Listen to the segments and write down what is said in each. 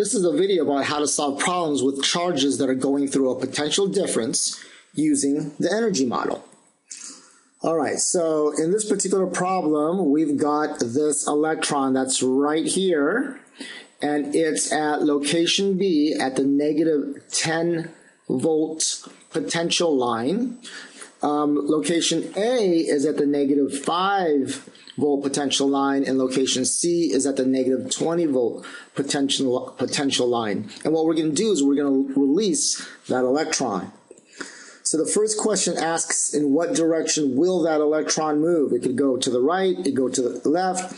This is a video about how to solve problems with charges that are going through a potential difference using the energy model. Alright, so in this particular problem, we've got this electron that's right here, and it's at location B at the negative 10 volt potential line. Location A is at the negative 5 volt potential line, and location C is at the negative 20 volt potential line. And what we're going to do is we're going to release that electron. So the first question asks, in what direction will that electron move? It could go to the right, it could go to the left.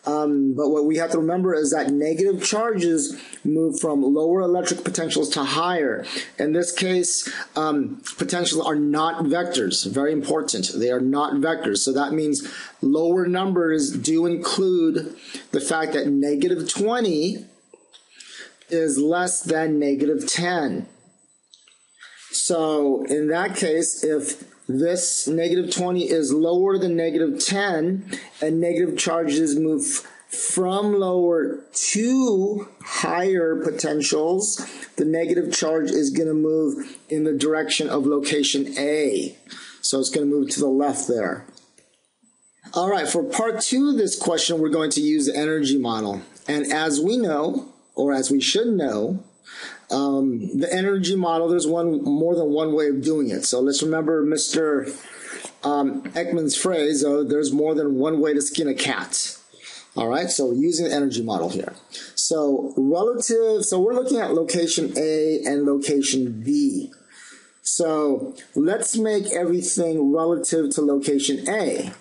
But what we have to remember is that negative charges move from lower electric potentials to higher. In this case, potentials are not vectors. Very important. They are not vectors. So that means lower numbers do include the fact that negative 20 is less than negative 10. So in that case, if this negative 20 is lower than negative 10, and negative charges move from lower to higher potentials, the negative charge is going to move in the direction of location A. So it's going to move to the left there. All right, for part 2 of this question, we're going to use the energy model. And as we know, or as we should know, the energy model, there's more than one way of doing it. So let's remember Mr. Ekman's phrase, there's more than one way to skin a cat. All right, so using the energy model here. So we're looking at location A and location B. So let's make everything relative to location A.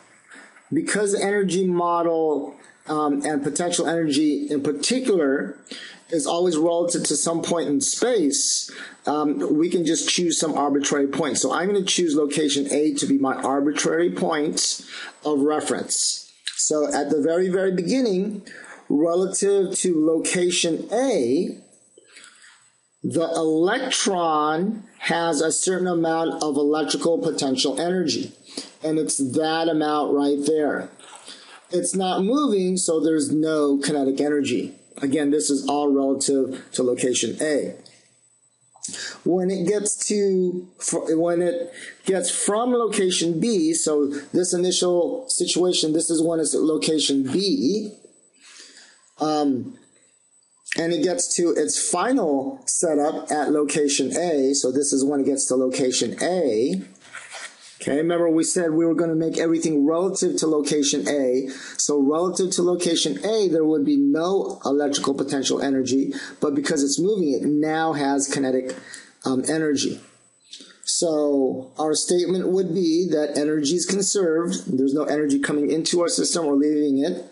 Because the energy model and potential energy in particular is always relative to some point in space, we can just choose some arbitrary point. So I'm going to choose location A to be my arbitrary point of reference. So at the very, very beginning, relative to location A, the electron has a certain amount of electrical potential energy. And it's that amount right there. It's not moving, so there's no kinetic energy. Again, this is all relative to location A. When it gets from location B, so this initial situation, this is when it's at location B, and it gets to its final setup at location A, so this is when it gets to location A. Okay, remember we said we were going to make everything relative to location A. So relative to location A, there would be no electrical potential energy, but because it's moving, it now has kinetic energy. So our statement would be that energy is conserved. There's no energy coming into our system or leaving it.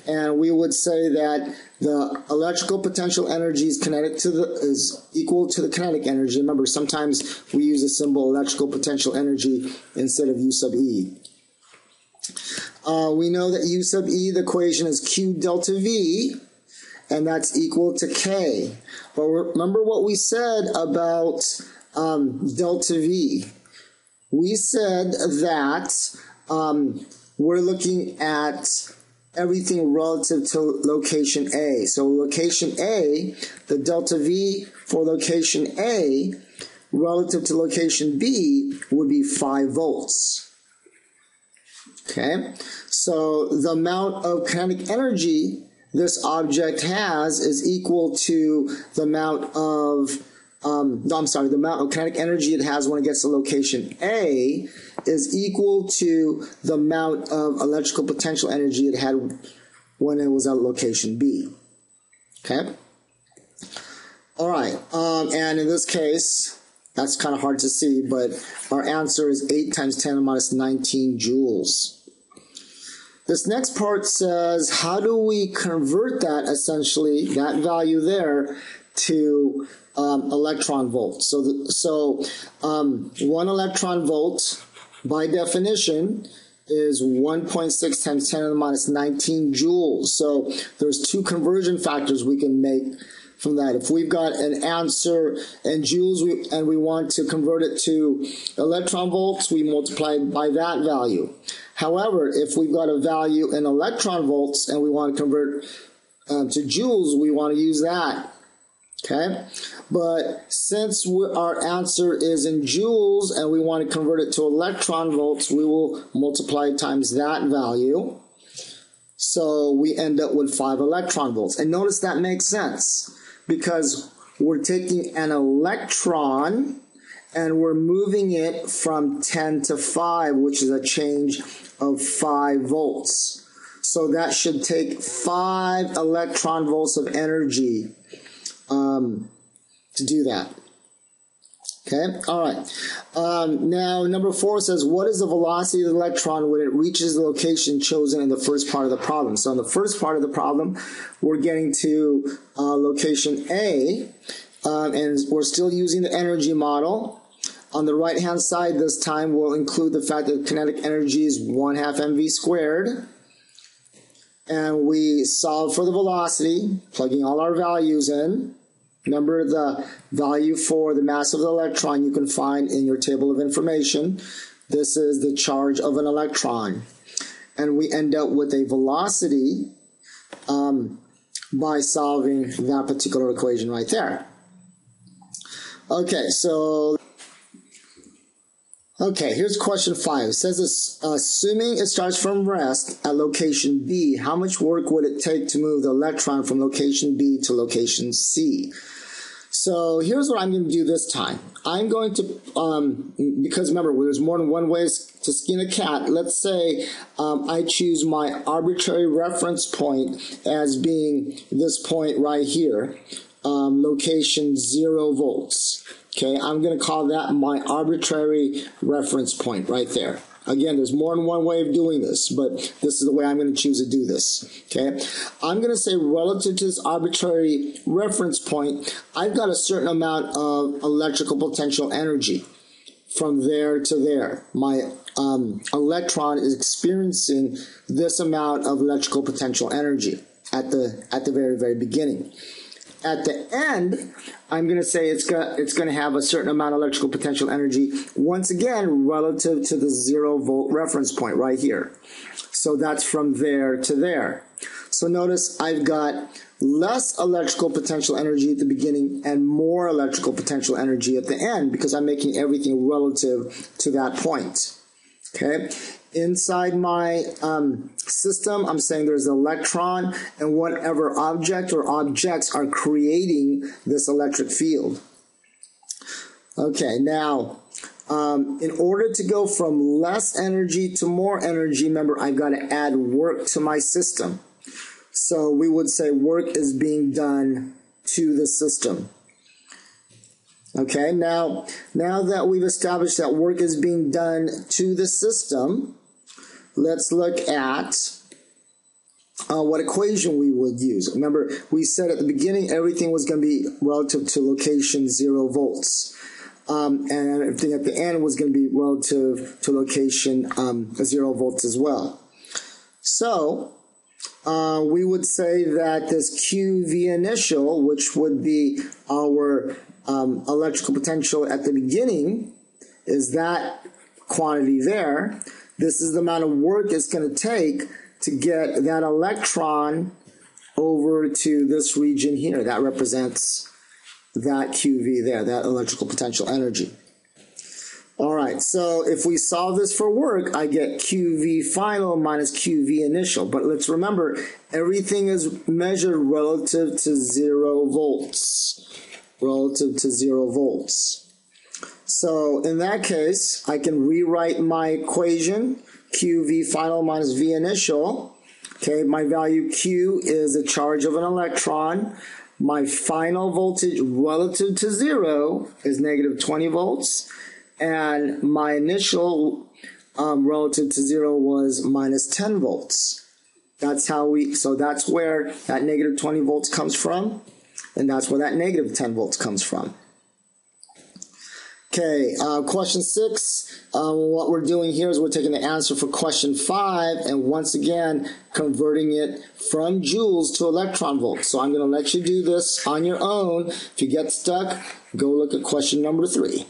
And we would say that the electrical potential energy is equal to the kinetic energy. Remember, sometimes we use a symbol electrical potential energy instead of U sub E. We know that U sub E, the equation is Q delta V, and that's equal to K. But remember what we said about delta V. We said that we're looking at everything relative to location A. So location A, the delta V for location A relative to location B would be 5 volts. Okay, so the amount of kinetic energy this object has is equal to the amount of the amount of kinetic energy it has when it gets to location A is equal to the amount of electrical potential energy it had when it was at location B. Okay? All right, and in this case, that's kind of hard to see, but our answer is 8 times 10 to the minus 19 joules. This next part says, how do we convert that, essentially, that value there, to electron volts? So 1 electron volt, by definition, is 1.6 times 10 to the minus 19 joules. So there's 2 conversion factors we can make from that. If we've got an answer in joules and we want to convert it to electron volts, we multiply by that value. However, if we've got a value in electron volts and we want to convert to joules, we want to use that Okay, but since our answer is in joules and we want to convert it to electron volts, we will multiply times that value. So we end up with 5 electron volts. And notice that makes sense because we're taking an electron and we're moving it from 10 to 5, which is a change of 5 volts. So that should take 5 electron volts of energy to do that. Okay, all right. Now, number 4 says, what is the velocity of the electron when it reaches the location chosen in the first part of the problem? So in the first part of the problem, we're getting to location A, and we're still using the energy model. On the right-hand side this time, we'll include the fact that kinetic energy is 1/2 mv squared. And we solve for the velocity, plugging all our values in. Remember, the value for the mass of the electron you can find in your table of information. This is the charge of an electron. And we end up with a velocity by solving that particular equation right there. Okay, here's question 5. It says, assuming it starts from rest at location B, how much work would it take to move the electron from location B to location C? So here's what I'm going to do this time. I'm going to, because remember, there's more than one way to skin a cat. Let's say I choose my arbitrary reference point as being this point right here, location 0 volts. Okay, I'm going to call that my arbitrary reference point right there. Again, there's more than one way of doing this, but this is the way I'm going to choose to do this. Okay, I'm going to say relative to this arbitrary reference point, I've got a certain amount of electrical potential energy from there to there. My electron is experiencing this amount of electrical potential energy at the very, very beginning. At the end, I'm going to say it's going to have a certain amount of electrical potential energy, once again, relative to the 0 volt reference point right here. So that's from there to there. So notice I've got less electrical potential energy at the beginning and more electrical potential energy at the end because I'm making everything relative to that point. Okay. Inside my system, I'm saying there's an electron and whatever object or objects are creating this electric field. Okay, now, in order to go from less energy to more energy, remember, I've got to add work to my system. So we would say work is being done to the system. Okay, now that we've established that work is being done to the system, let's look at what equation we would use. Remember, we said at the beginning everything was going to be relative to location 0 volts. And everything at the end was going to be relative to location 0 volts as well. So we would say that this QV initial, which would be our electrical potential at the beginning, is that quantity there. This is the amount of work it's going to take to get that electron over to this region here. That represents that QV there, that electrical potential energy. All right, so if we solve this for work, I get QV final minus QV initial. But let's remember, everything is measured relative to 0 volts. Relative to 0 volts. So in that case, I can rewrite my equation, QV final minus V initial. Okay, my value Q is the charge of an electron. My final voltage relative to 0 is negative 20 volts. And my initial relative to 0 was minus 10 volts. That's where that negative 20 volts comes from. And that's where that negative 10 volts comes from. Okay, question 6, what we're doing here is we're taking the answer for question 5 and once again converting it from joules to electron volts. So I'm going to let you do this on your own. If you get stuck, go look at question number 3.